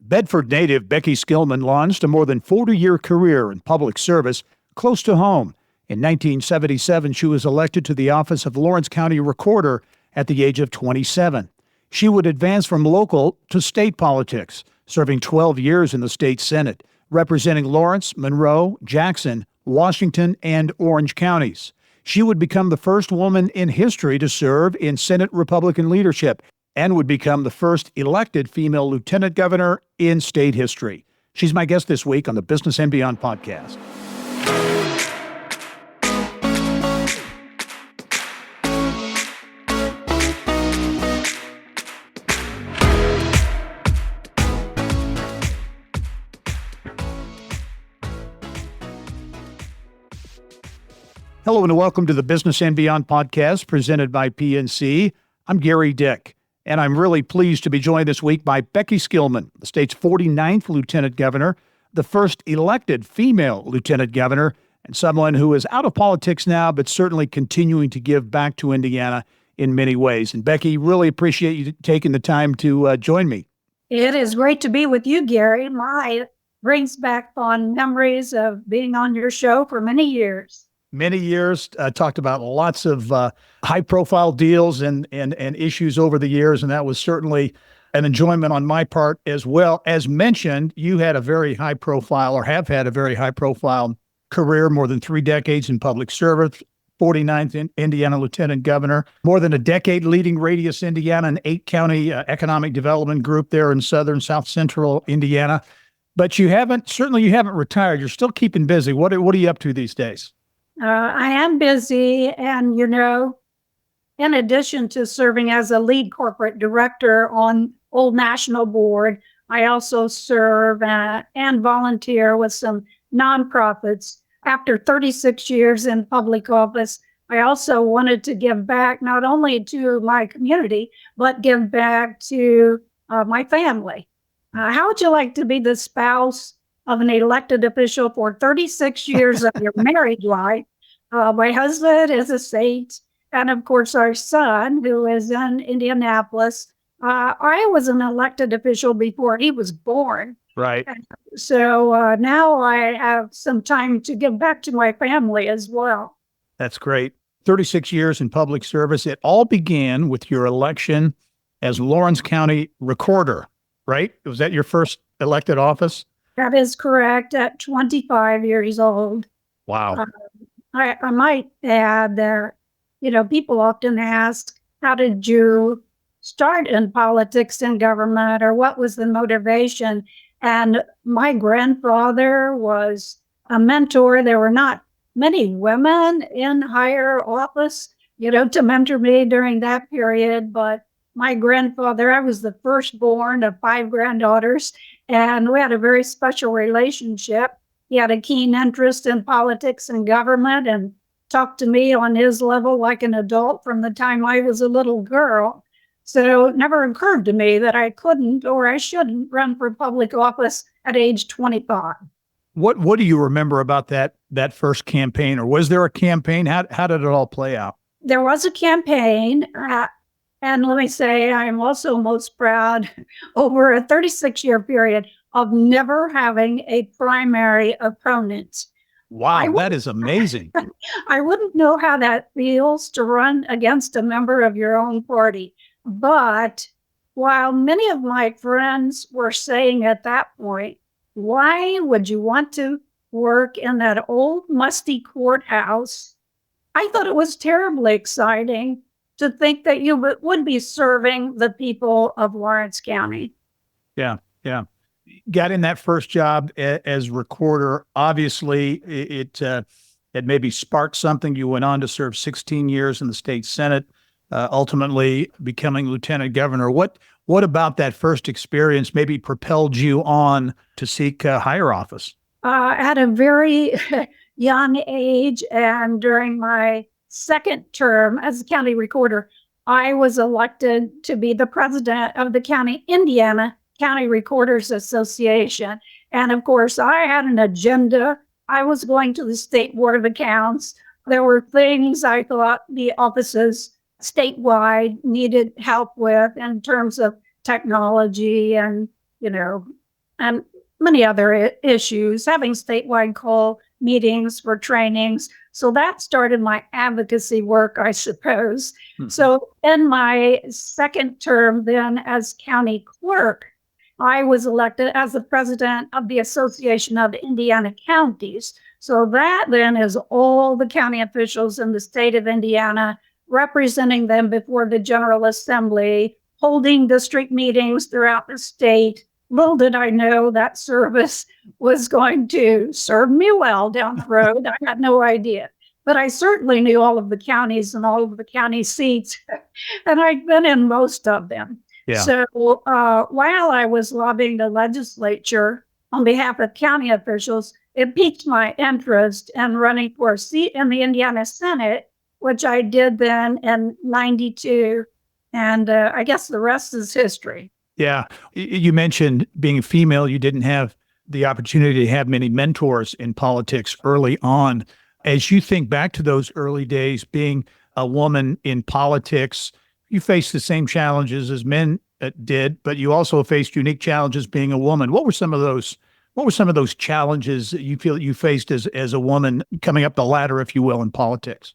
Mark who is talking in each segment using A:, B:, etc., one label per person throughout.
A: Bedford native Becky Skillman launched a more than 40-year career in public service close to home. In 1977, she was elected to the office of Lawrence County Recorder at the age of 27. She would advance from local to state politics, serving 12 years in the state Senate, representing Lawrence, Monroe, Jackson, Washington, and Orange counties. She would become the first woman in history to serve in Senate Republican leadership and would become the first elected female lieutenant governor in state history. She's my guest this week on the Business and Beyond podcast. Hello and welcome to the Business and Beyond podcast presented by PNC. I'm Gary Dick, and I'm really pleased to be joined this week by Becky Skillman, the state's 49th lieutenant governor, the first elected female lieutenant governor, and someone who is out of politics now, but certainly continuing to give back to Indiana in many ways. And Becky, really appreciate you taking the time to join me.
B: It is great to be with you, Gary. Mine brings back fond memories of being on your show for many years.
A: Many years, talked about lots of high-profile deals and issues over the years, and that was certainly an enjoyment on my part as well. As mentioned, you had a very high-profile, or have had a very high-profile career, more than 3 decades in public service, 49th Indiana Lieutenant Governor, more than a decade leading Radius Indiana, an 8-county economic development group there in south central Indiana. But you haven't retired. You're still keeping busy. What are you up to these days?
B: I am busy, and in addition to serving as a lead corporate director on Old National Board, I also serve and volunteer with some nonprofits. After 36 years in public office, I also wanted to give back not only to my community, but give back to my family. How would you like to be the spouse of an elected official for 36 years of your married life? My husband is a state, and of course our son, who is in Indianapolis. I was an elected official before he was born.
A: Right.
B: So now I have some time to give back to my family as well.
A: That's great. 36 years in public service. It all began with your election as Lawrence County Recorder, right? Was that your first elected office?
B: That is correct, at 25 years old.
A: Wow.
B: I might add that, people often ask, how did you start in politics and government, or what was the motivation? And my grandfather was a mentor. There were not many women in higher office, to mentor me during that period. But my grandfather, I was the firstborn of 5 granddaughters, and we had a very special relationship. He had a keen interest in politics and government and talked to me on his level like an adult from the time I was a little girl. So it never occurred to me that I couldn't or I shouldn't run for public office at age 25.
A: What do you remember about that first campaign, or was there a campaign? How did it all play out?
B: There was a campaign. And let me say, I am also most proud over a 36-year period of never having a primary opponent.
A: Wow, that is amazing.
B: I wouldn't know how that feels to run against a member of your own party. But while many of my friends were saying at that point, why would you want to work in that old musty courthouse? I thought it was terribly exciting to think that you would be serving the people of Lawrence County.
A: Yeah. Got in that first job as recorder. Obviously, it maybe sparked something. You went on to serve 16 years in the state Senate, ultimately becoming lieutenant governor. What about that first experience maybe propelled you on to seek higher office?
B: At a very young age, and during my second term as a county recorder, I was elected to be the president of the Indiana County Recorders Association. And of course, I had an agenda. I was going to the State Board of Accounts. There were things I thought the offices statewide needed help with in terms of technology and, and many other issues, having statewide call meetings for trainings. So that started my advocacy work, I suppose.
A: Mhm.
B: So in my second term, then as county clerk, I was elected as the president of the Association of Indiana Counties. So that then is all the county officials in the state of Indiana, representing them before the General Assembly, holding district meetings throughout the state. Little did I know that service was going to serve me well down the road. I had no idea. But I certainly knew all of the counties and all of the county seats, and I'd been in most of them.
A: Yeah.
B: So while I was lobbying the legislature on behalf of county officials, it piqued my interest in running for a seat in the Indiana Senate, which I did then in 92. And I guess the rest is history.
A: Yeah. You mentioned being a female, you didn't have the opportunity to have many mentors in politics early on. As you think back to those early days, being a woman in politics, you faced the same challenges as men did, but you also faced unique challenges being a woman. What were some of those? What were some of those challenges that you feel you faced as a woman coming up the ladder, if you will, in politics?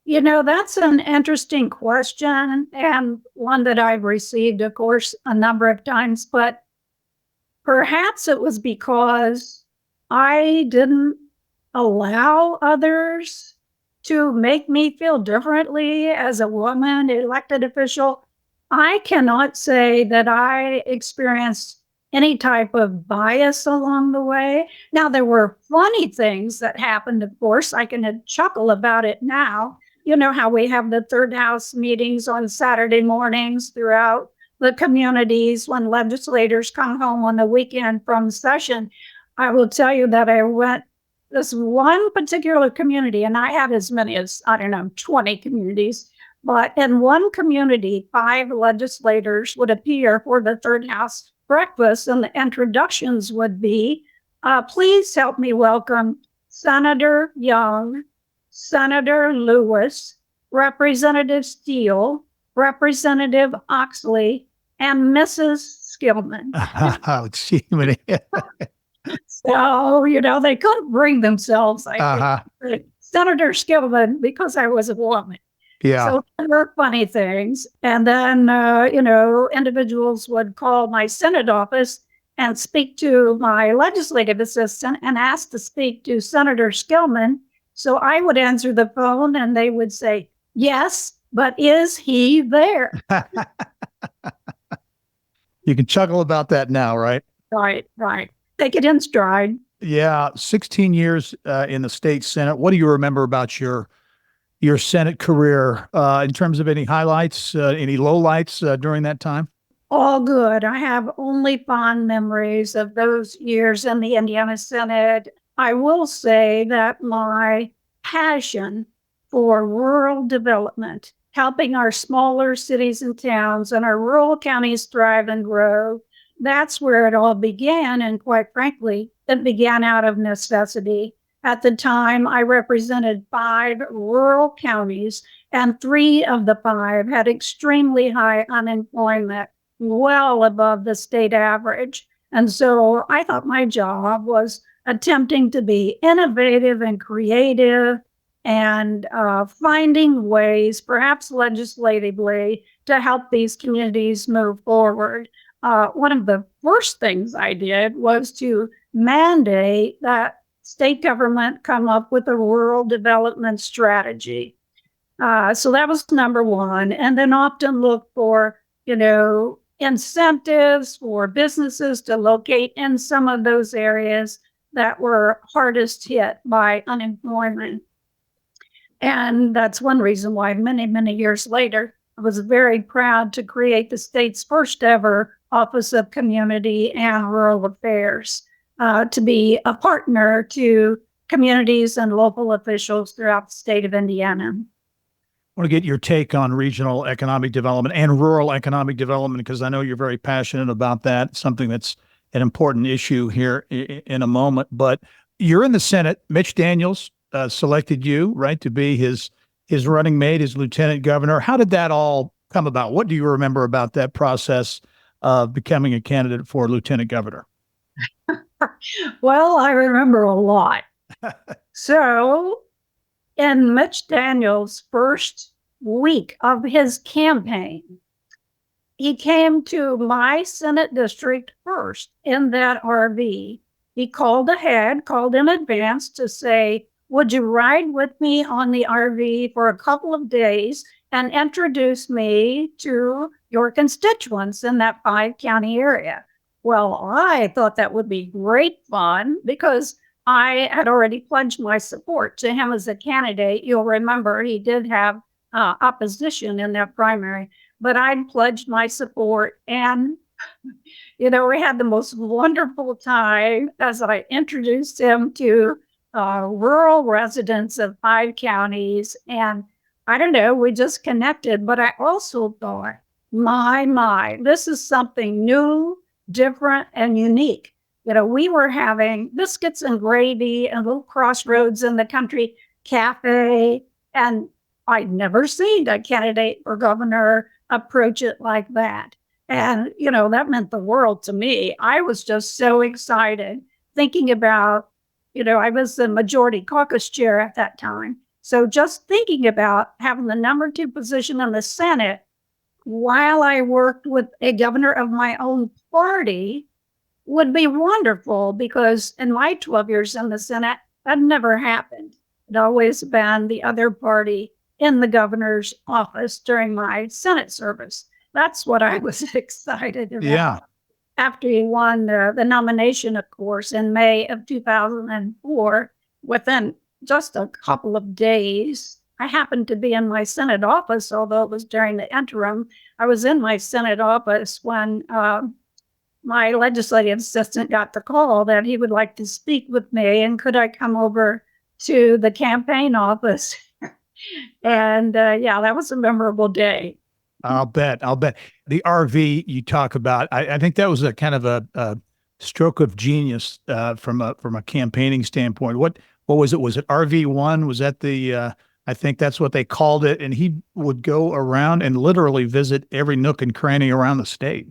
B: You know, that's an interesting question, and one that I've received, of course, a number of times, but perhaps it was because I didn't allow others to make me feel differently as a woman elected official. I cannot say that I experienced any type of bias along the way. Now, there were funny things that happened, of course. I can chuckle about it now. You know how we have the third house meetings on Saturday mornings throughout the communities when legislators come home on the weekend from session. I will tell you that I went this one particular community, and I had as many as, I don't know, 20 communities. But in one community, 5 legislators would appear for the third house breakfast, and the introductions would be, please help me welcome Senator Young, Senator Lewis, Representative Steele, Representative Oxley, and Mrs. Skillman.
A: Oh, gee,
B: So, you know, they couldn't bring themselves, I think. Senator Skillman, because I was a woman.
A: Yeah.
B: So there were funny things. And then, you know, individuals would call my Senate office and speak to my legislative assistant and ask to speak to Senator Skillman. So I would answer the phone and they would say, yes, but is he there?
A: You can chuckle about that now, right?
B: Right. Take it in stride.
A: Yeah. 16 years in the state Senate. What do you remember about your Senate career in terms of any highlights, any lowlights during that time?
B: All good. I have only fond memories of those years in the Indiana Senate. I will say that my passion for rural development, helping our smaller cities and towns and our rural counties thrive and grow, that's where it all began. And quite frankly, it began out of necessity. At the time, I represented 5 rural counties, and 3 of the 5 had extremely high unemployment, well above the state average. And so I thought my job was attempting to be innovative and creative and finding ways, perhaps legislatively, to help these communities move forward. One of the first things I did was to mandate that state government come up with a rural development strategy. So that was number one. And then often look for, you know, incentives for businesses to locate in some of those areas that were hardest hit by unemployment. And that's one reason why many, many years later, I was very proud to create the state's first ever Office of Community and Rural Affairs, to be a partner to communities and local officials throughout the state of Indiana.
A: I want to get your take on regional economic development and rural economic development, because I know you're very passionate about that, something that's an important issue here in a moment. But you're in the Senate. Mitch Daniels selected you, right, to be his running mate, his lieutenant governor. How did that all come about? What do you remember about that process of becoming a candidate for lieutenant governor?
B: Well, I remember a lot. So, in Mitch Daniels' first week of his campaign, he came to my Senate district first in that RV. He called ahead, called in advance to say, would you ride with me on the RV for a couple of days and introduce me to your constituents in that 5 county area? Well, I thought that would be great fun because I had already pledged my support to him as a candidate. You'll remember he did have opposition in that primary, but I'd pledged my support. And, we had the most wonderful time as I introduced him to rural residents of 5 counties. And I don't know, we just connected. But I also thought, my, this is something new, different, and unique. We were having biscuits and gravy and little crossroads in the country cafe. And I'd never seen a candidate for governor approach it like that. And, that meant the world to me. I was just so excited thinking about, I was the majority caucus chair at that time. So just thinking about having the number 2 position in the Senate while I worked with a governor of my own party would be wonderful because in my 12 years in the Senate, that never happened. It always been the other party in the governor's office during my Senate service. That's what I was excited about.
A: Yeah.
B: After he won the nomination, of course, in May of 2004, within just a couple of days, I happened to be in my Senate office, although it was during the interim. I was in my Senate office when my legislative assistant got the call that he would like to speak with me, and could I come over to the campaign office? And yeah, that was a memorable day.
A: I'll bet. The RV you talk about, I think that was a kind of a stroke of genius from a campaigning standpoint. What was it? Was it RV1? Was that the I think that's what they called it. And he would go around and literally visit every nook and cranny around the state.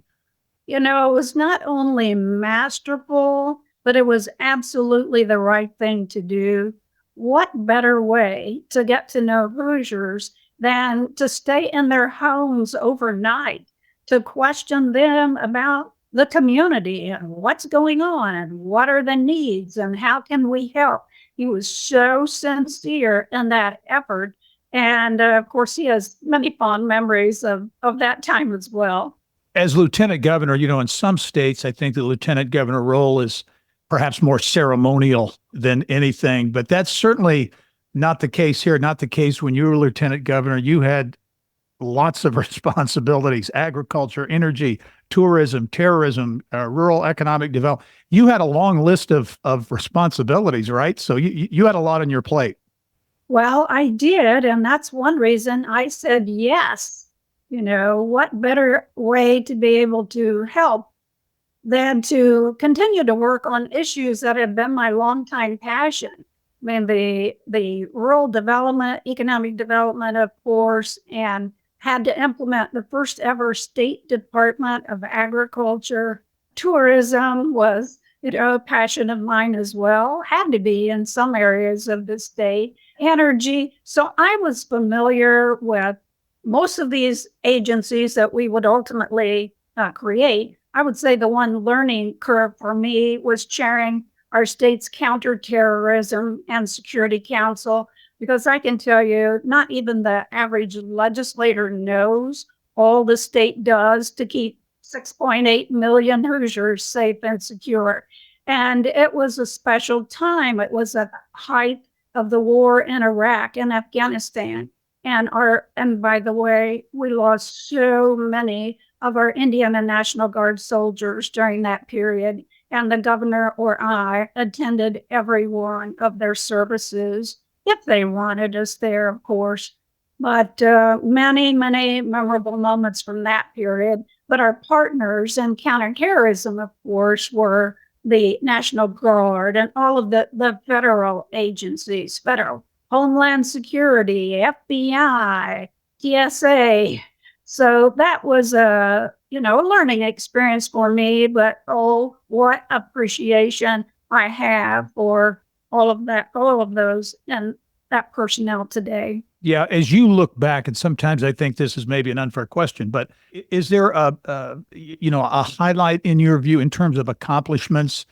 B: It was not only masterful, but it was absolutely the right thing to do. What better way to get to know Hoosiers than to stay in their homes overnight, to question them about the community and what's going on and what are the needs and how can we help? He was so sincere in that effort. And of course, he has many fond memories of that time as well.
A: As lieutenant governor, in some states, I think the lieutenant governor role is perhaps more ceremonial than anything, but that's certainly not the case here. Not the case when you were lieutenant governor. You had lots of responsibilities: agriculture, energy, tourism, terrorism, rural economic development. You had a long list of responsibilities, right? So you had a lot on your plate.
B: Well, I did. And that's one reason I said yes. What better way to be able to help than to continue to work on issues that have been my longtime passion. I mean, the rural development, economic development, of course, and had to implement the first ever state Department of Agriculture. Tourism was, a passion of mine as well, had to be in some areas of the state. Energy. So I was familiar with most of these agencies that we would ultimately create. I would say the one learning curve for me was chairing our state's counterterrorism and security council, because I can tell you, not even the average legislator knows all the state does to keep 6.8 million Hoosiers safe and secure. And it was a special time. It was at the height of the war in Iraq and Afghanistan. And by the way, we lost so many of our Indian and National Guard soldiers during that period. And the governor or I attended every one of their services, if they wanted us there, of course. But many, many memorable moments from that period. But our partners in counterterrorism, of course, were the National Guard and all of the federal agencies, federal Homeland Security, FBI, TSA. So that was a learning experience for me, but oh, what appreciation I have for all of those and that personnel today.
A: Yeah, as you look back, and sometimes I think this is maybe an unfair question, but is there a highlight in your view in terms of accomplishments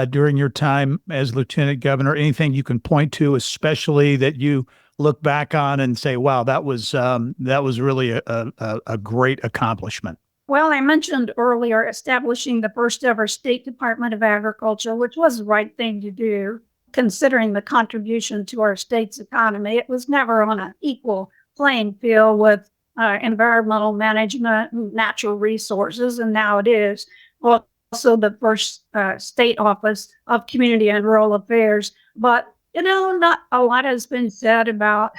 A: during your time as lieutenant governor? Anything you can point to, especially that you look back on and say, "Wow, that was really a great accomplishment."
B: Well, I mentioned earlier establishing the first ever State Department of Agriculture, which was the right thing to do, considering the contribution to our state's economy. It was never on an equal playing field with environmental management and natural resources, and now it is. Also, the first state office of community and rural affairs. But, not a lot has been said about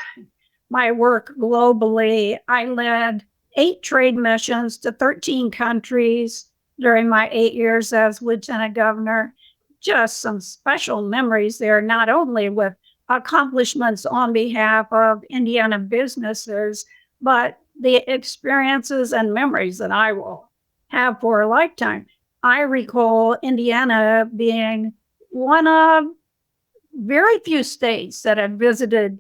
B: my work globally. I led 8 trade missions to 13 countries during my 8 years as lieutenant governor. Just some special memories there, not only with accomplishments on behalf of Indiana businesses, but the experiences and memories that I will have for a lifetime. I recall Indiana being one of very few states that had visited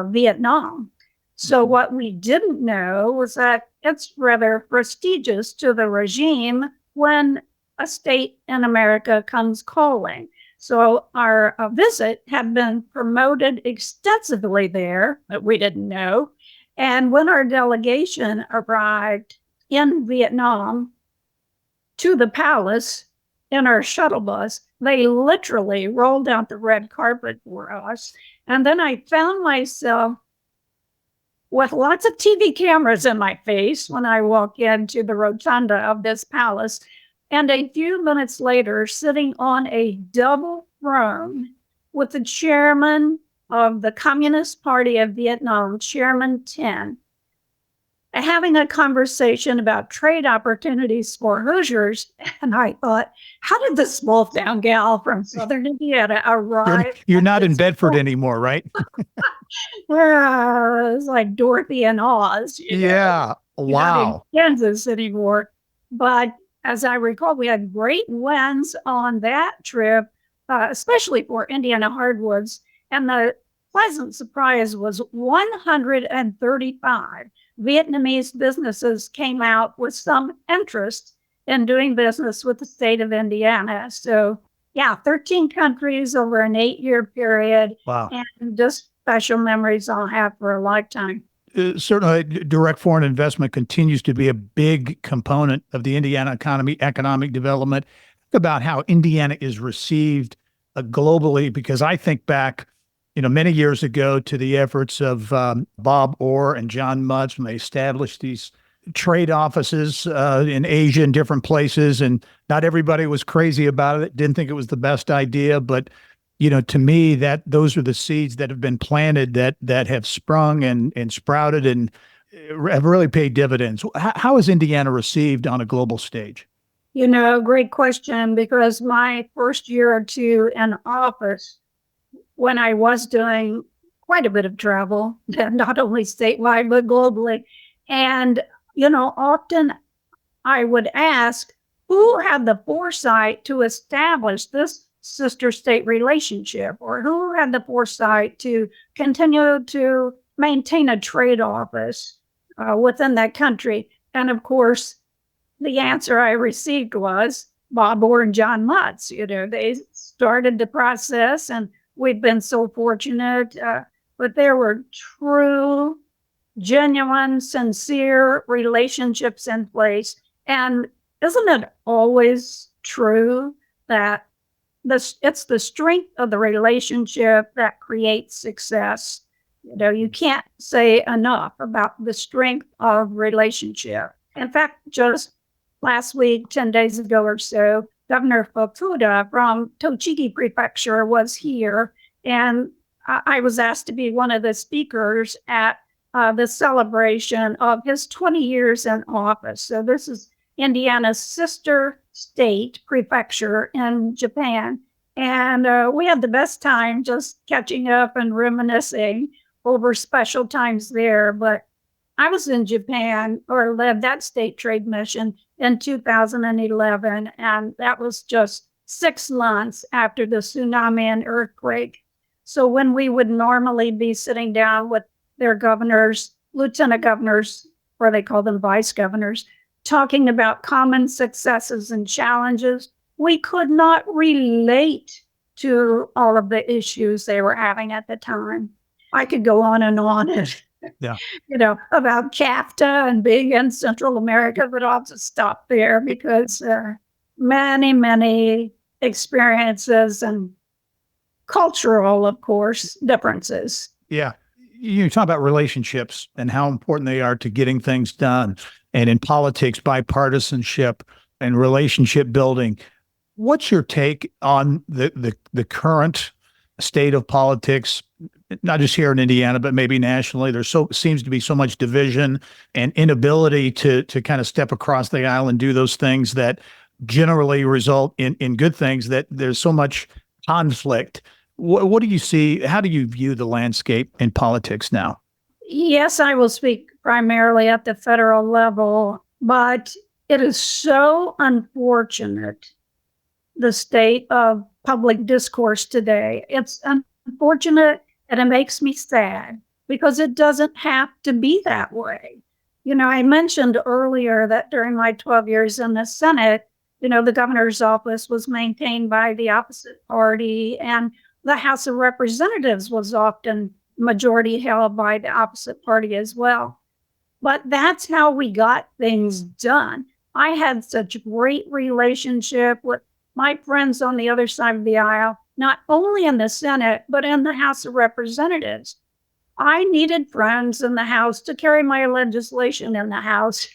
B: Vietnam. So what we didn't know was that it's rather prestigious to the regime when a state in America comes calling. So our visit had been promoted extensively there, but we didn't know. And when our delegation arrived in Vietnam to the palace in our shuttle bus, they literally rolled out the red carpet for us. And then I found myself with lots of TV cameras in my face when I walk into the rotunda of this palace. And a few minutes later, sitting on a double throne with the chairman of the Communist Party of Vietnam, Chairman Tin, having a conversation about trade opportunities for Hoosiers. And I thought, how did this small town gal from Southern Indiana arrive?
A: You're not in Bedford anymore, right?
B: Well, it's like Dorothy and Oz.
A: Yeah.
B: You're not in
A: Wow.
B: Kansas anymore. But as I recall, we had great wins on that trip, especially for Indiana hardwoods. And the pleasant surprise was 135 Vietnamese businesses came out with some interest in doing business with the state of Indiana. So, yeah, 13 countries over an 8-year period.
A: Wow.
B: And just special memories I'll have for a lifetime.
A: Certainly, direct foreign investment continues to be a big component of the Indiana economy, economic development. Think about how Indiana is received globally, because I think back, many years ago to the efforts of Bob Orr and John Mutz when they established these trade offices in Asia and different places. And not everybody was crazy about it, didn't think it was the best idea. But, to me, that those are the seeds that have been planted that have sprung and sprouted and have really paid dividends. How is Indiana received on a global stage?
B: Great question, because my first year or two in office, when I was doing quite a bit of travel, not only statewide, but globally. And, often I would ask who had the foresight to establish this sister state relationship, or who had the foresight to continue to maintain a trade office within that country. And of course, the answer I received was Bob Orr and John Mutz. They started the process, and we've been so fortunate, but there were true, genuine, sincere relationships in place. And isn't it always true that it's the strength of the relationship that creates success? You can't say enough about the strength of relationship. In fact, just last week, 10 days ago or so, Governor Fukuda from Tochigi Prefecture was here, and I was asked to be one of the speakers at the celebration of his 20 years in office. So this is Indiana's sister state prefecture in Japan. And we had the best time just catching up and reminiscing over special times there. But I was in Japan or led that state trade mission in 2011, and that was just 6 months after the tsunami and earthquake. So when we would normally be sitting down with their governors, lieutenant governors, or they call them vice governors, talking about common successes and challenges, we could not relate to all of the issues they were having at the time. I could go on and on
A: Yeah.
B: about CAFTA and being in Central America, but I'll just stop there because many, many experiences and cultural, of course, differences.
A: Yeah. You talk about relationships and how important they are to getting things done. And in politics, bipartisanship and relationship building. What's your take on the current state of politics, not just here in Indiana, but maybe nationally? There seems to be so much division and inability to kind of step across the aisle and do those things that generally result in good things, that there's so much conflict. What do you see? How do you view the landscape in politics now?
B: Yes, I will speak primarily at the federal level, but it is so unfortunate, the state of public discourse today. It's unfortunate and it makes me sad because it doesn't have to be that way. I mentioned earlier that during my 12 years in the Senate, the governor's office was maintained by the opposite party, and the House of Representatives was often majority held by the opposite party as well. But that's how we got things done. I had such great relationship with my friends on the other side of the aisle, not only in the Senate, but in the House of Representatives. I needed friends in the House to carry my legislation in the House.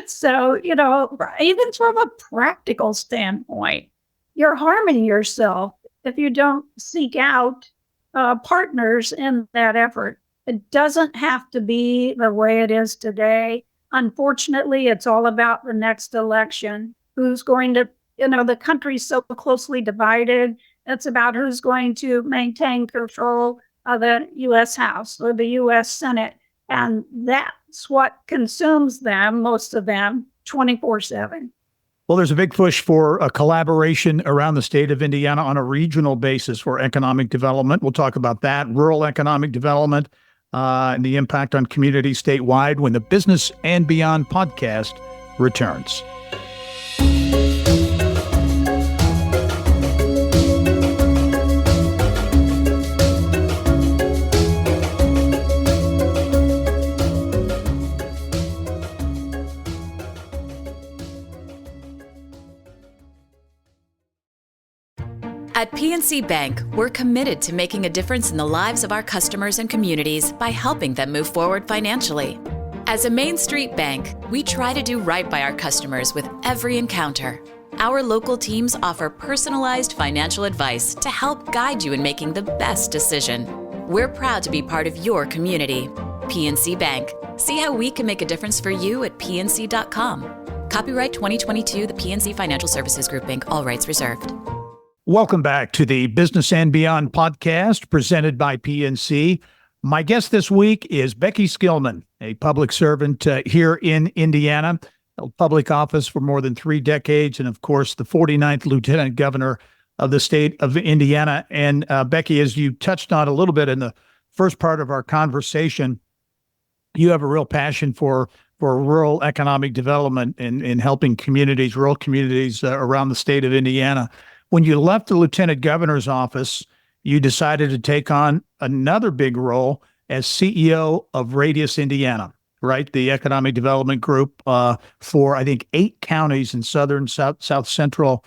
B: So, even from a practical standpoint, you're harming yourself if you don't seek out partners in that effort. It doesn't have to be the way it is today. Unfortunately, it's all about the next election. Who's going to, the country's so closely divided. It's about who's going to maintain control of the U.S. House or the U.S. Senate. And that's what consumes them, most of them, 24/7.
A: Well, there's a big push for a collaboration around the state of Indiana on a regional basis for economic development. We'll talk about that, rural economic development, and the impact on communities statewide when the Business and Beyond podcast returns.
C: At PNC Bank, we're committed to making a difference in the lives of our customers and communities by helping them move forward financially. As a Main Street bank, we try to do right by our customers with every encounter. Our local teams offer personalized financial advice to help guide you in making the best decision. We're proud to be part of your community. PNC Bank. See how we can make a difference for you at pnc.com. Copyright 2022, the PNC Financial Services Group, Inc., all rights reserved.
A: Welcome back to the Business and Beyond podcast presented by PNC. My guest this week is Becky Skillman, a public servant here in Indiana, held public office for more than 3 decades, and of course, the 49th Lieutenant Governor of the state of Indiana. And Becky, as you touched on a little bit in the first part of our conversation, you have a real passion for rural economic development and in helping communities, rural communities around the state of Indiana. When you left the Lieutenant Governor's office, you decided to take on another big role as CEO of Radius Indiana, right? The economic development group for, I think, 8 counties in southern, south central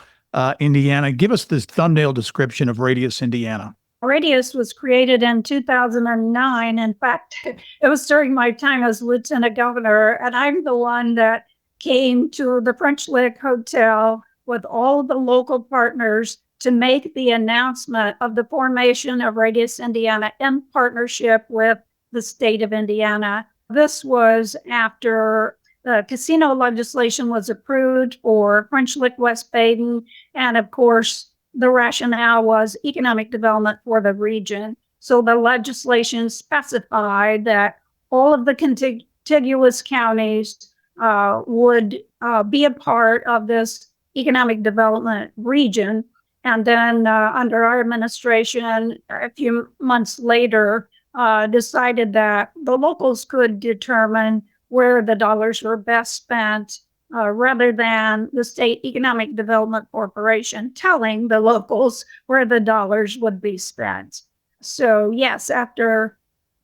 A: Indiana. Give us this thumbnail description of Radius Indiana.
B: Radius was created in 2009. In fact, it was during my time as Lieutenant Governor, and I'm the one that came to the French Lick Hotel with all of the local partners to make the announcement of the formation of Radius Indiana in partnership with the state of Indiana. This was after the casino legislation was approved for French Lick West Baden, and of course, the rationale was economic development for the region. So the legislation specified that all of the contiguous counties would be a part of this economic development region. And then under our administration, a few months later, decided that the locals could determine where the dollars were best spent rather than the State Economic Development Corporation telling the locals where the dollars would be spent. So, yes, after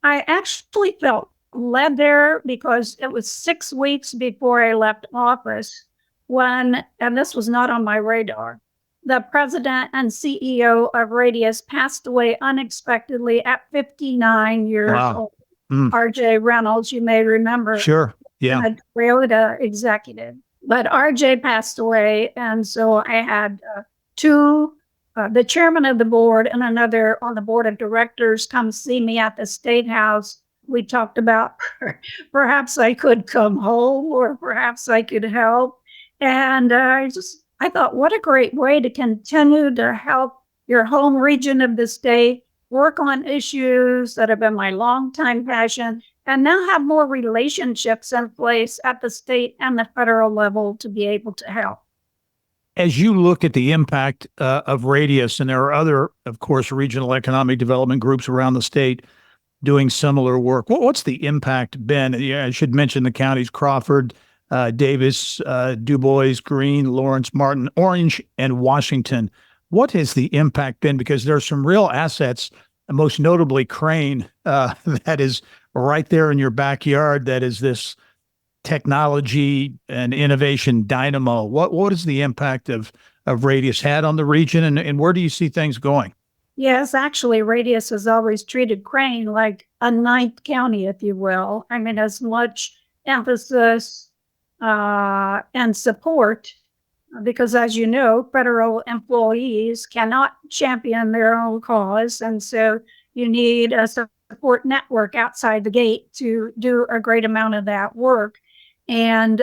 B: I actually felt led there because it was 6 weeks before I left office when, and this was not on my radar, the president and CEO of Radius passed away unexpectedly at 59 years
A: Wow.
B: old.
A: Mm.
B: RJ Reynolds, you may remember,
A: Sure. Yeah.
B: a Toyota executive. But RJ passed away, and so I had two, the chairman of the board and another on the board of directors come see me at the State House. We talked about perhaps I could come home or perhaps I could help. And I thought, what a great way to continue to help your home region of the state work on issues that have been my longtime passion, and now have more relationships in place at the state and the federal level to be able to help.
A: As you look at the impact of Radius, and there are other, of course, regional economic development groups around the state doing similar work, what's the impact been? Yeah, I should mention the counties: Crawford, Davis, DuBois, Greene, Lawrence, Martin, Orange, and Washington. What has the impact been? Because there's some real assets, most notably Crane, that is right there in your backyard, that is this technology and innovation dynamo. What is the impact of Radius had on the region, and where do you see things going?
B: Yes, actually, Radius has always treated Crane like a ninth county, if you will. I mean, as much emphasis and support, because as you know, federal employees cannot champion their own cause. And so you need a support network outside the gate to do a great amount of that work. And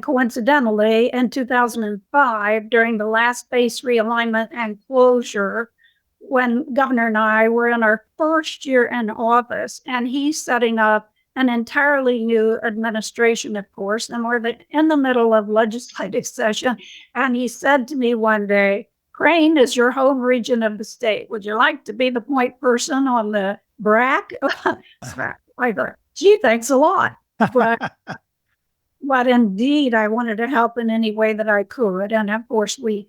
B: coincidentally, in 2005, during the last base realignment and closure, when Governor and I were in our first year in office, and he's setting up an entirely new administration, of course, and we're in the middle of legislative session. And he said to me one day, Crane is your home region of the state. Would you like to be the point person on the BRAC? I thought, gee, thanks a lot. But indeed, I wanted to help in any way that I could. And of course, we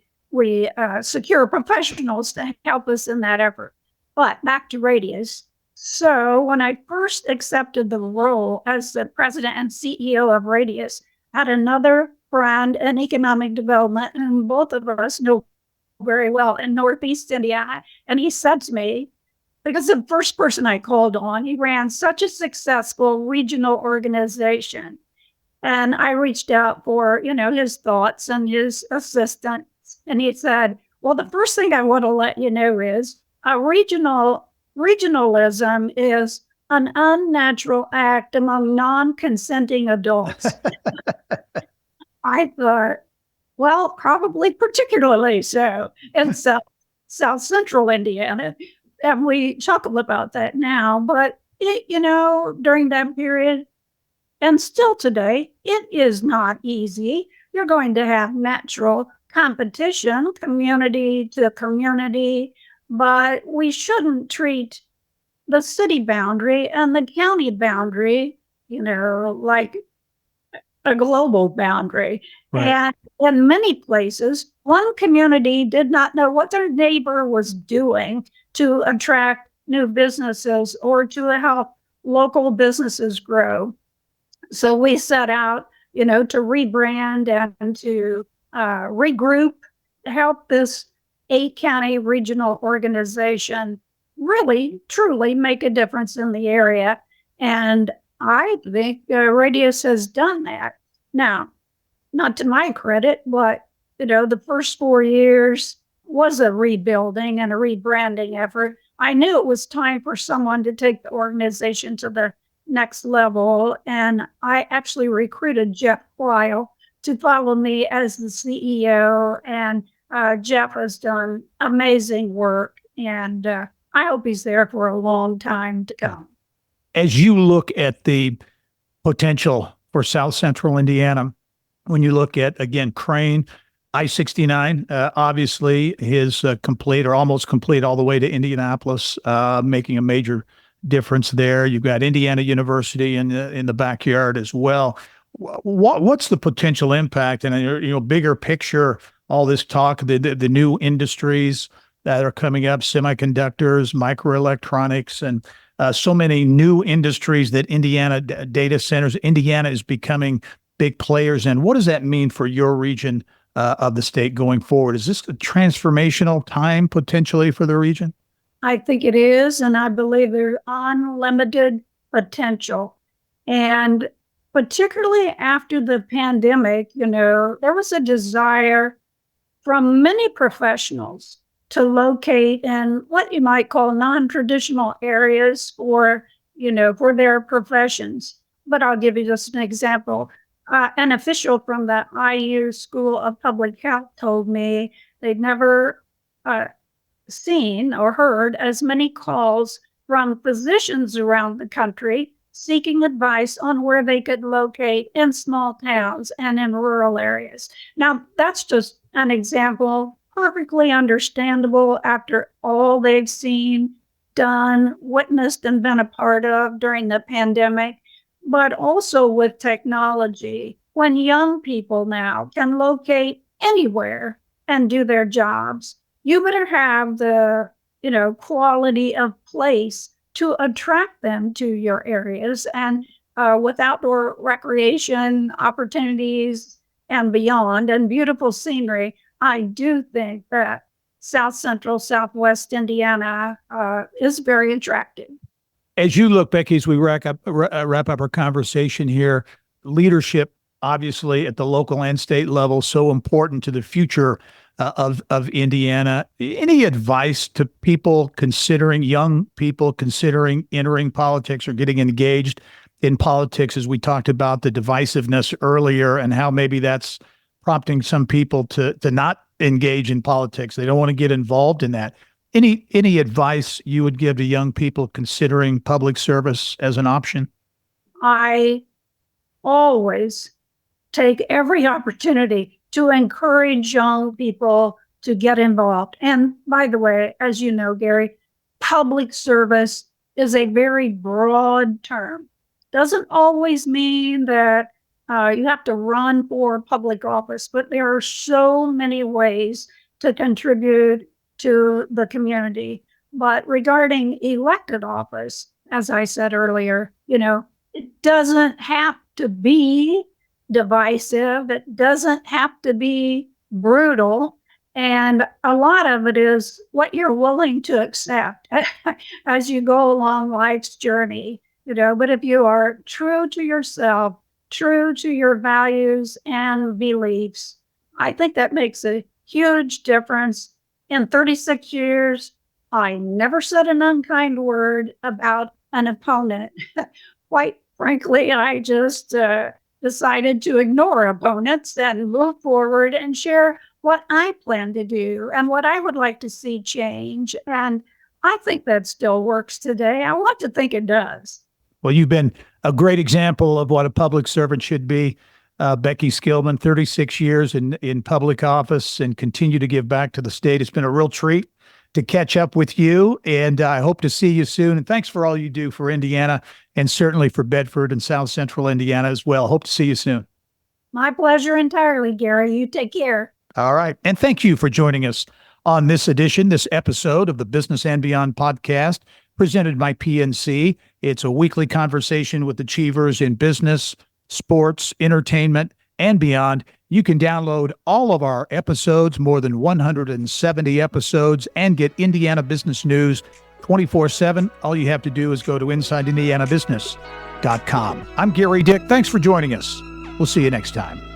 B: secure professionals to help us in that effort. But back to Radius. So when I first accepted the role as the president and CEO of Radius, I had another friend in economic development, and both of us know very well in Northeast Indiana. And he said to me, because the first person I called on, he ran such a successful regional organization. And I reached out for, his thoughts and his assistance. And he said, well, the first thing I want to let you know is regionalism is an unnatural act among non-consenting adults. I thought, well, probably particularly so in South Central Indiana. And we chuckle about that now. But, during that period, and still today, it is not easy. You're going to have natural competition, community to community, but we shouldn't treat the city boundary and the county boundary, like a global boundary.
A: Right.
B: And in many places, one community did not know what their neighbor was doing to attract new businesses or to help local businesses grow. So we set out, to rebrand and to regroup to help this 8-county regional organization really, truly make a difference in the area. And I think Radius has done that. Now, not to my credit, but, the first 4 years was a rebuilding and a rebranding effort. I knew it was time for someone to take the organization to the next level. And I actually recruited Jeff Weil to follow me as the CEO. And Jeff has done amazing work. And I hope he's there for a long time to come.
A: As you look at the potential for South Central Indiana, when you look at, again, Crane, I-69, obviously is complete or almost complete all the way to Indianapolis, making a major difference there. You've got Indiana University in the backyard as well. What's the potential impact and bigger picture? All this talk, the new industries that are coming up, semiconductors, microelectronics, and so many new industries that Indiana data centers. Indiana is becoming big players in. What does that mean for your region of the state going forward? Is this a transformational time potentially for the region?
B: I think it is, and I believe there's unlimited potential. And particularly after the pandemic, there was a desire from many professionals to locate in what you might call non-traditional areas for their professions. But I'll give you just an example. An official from the IU School of Public Health told me they'd never seen or heard as many calls from physicians around the country seeking advice on where they could locate in small towns and in rural areas. Now, that's just an example, perfectly understandable after all they've seen, done, witnessed, and been a part of during the pandemic, but also with technology. When young people now can locate anywhere and do their jobs, you better have the, quality of place to attract them to your areas. And with outdoor recreation opportunities and beyond and beautiful scenery, I do think that South Central, Southwest Indiana is very attractive.
A: As you look, Becky, as we wrap up our conversation here, leadership, obviously at the local and state level, so important to the future of Indiana. Any advice to young people considering entering politics or getting engaged in politics, as we talked about the divisiveness earlier and how maybe that's prompting some people to not engage in politics? They don't want to get involved in that. Any advice you would give to young people considering public service as an option?
B: I always take every opportunity to encourage young people to get involved. And by the way, as you know, Gary, public service is a very broad term. Doesn't always mean that you have to run for public office, but there are so many ways to contribute to the community. But regarding elected office, as I said earlier, it doesn't have to be divisive. It doesn't have to be brutal. And a lot of it is what you're willing to accept as you go along life's journey, but if you are true to yourself, true to your values and beliefs, I think that makes a huge difference. In 36 years, I never said an unkind word about an opponent. Quite frankly, I just decided to ignore opponents and move forward and share what I plan to do and what I would like to see change. And I think that still works today. I want to think it does.
A: Well, you've been a great example of what a public servant should be. Becky Skillman, 36 years in public office and continue to give back to the state. It's been a real treat to catch up with you, and I hope to see you soon. And thanks for all you do for Indiana and certainly for Bedford and South Central Indiana as well. Hope to see you soon.
B: My pleasure entirely, Gary. You take care.
A: All right. And thank you for joining us on this episode of the Business and Beyond podcast presented by PNC. It's a weekly conversation with achievers in business, sports, entertainment, and beyond. You can download all of our episodes, more than 170 episodes, and get Indiana business news 24/7. All you have to do is go to InsideIndianaBusiness.com. I'm Gary Dick. Thanks for joining us. We'll see you next time.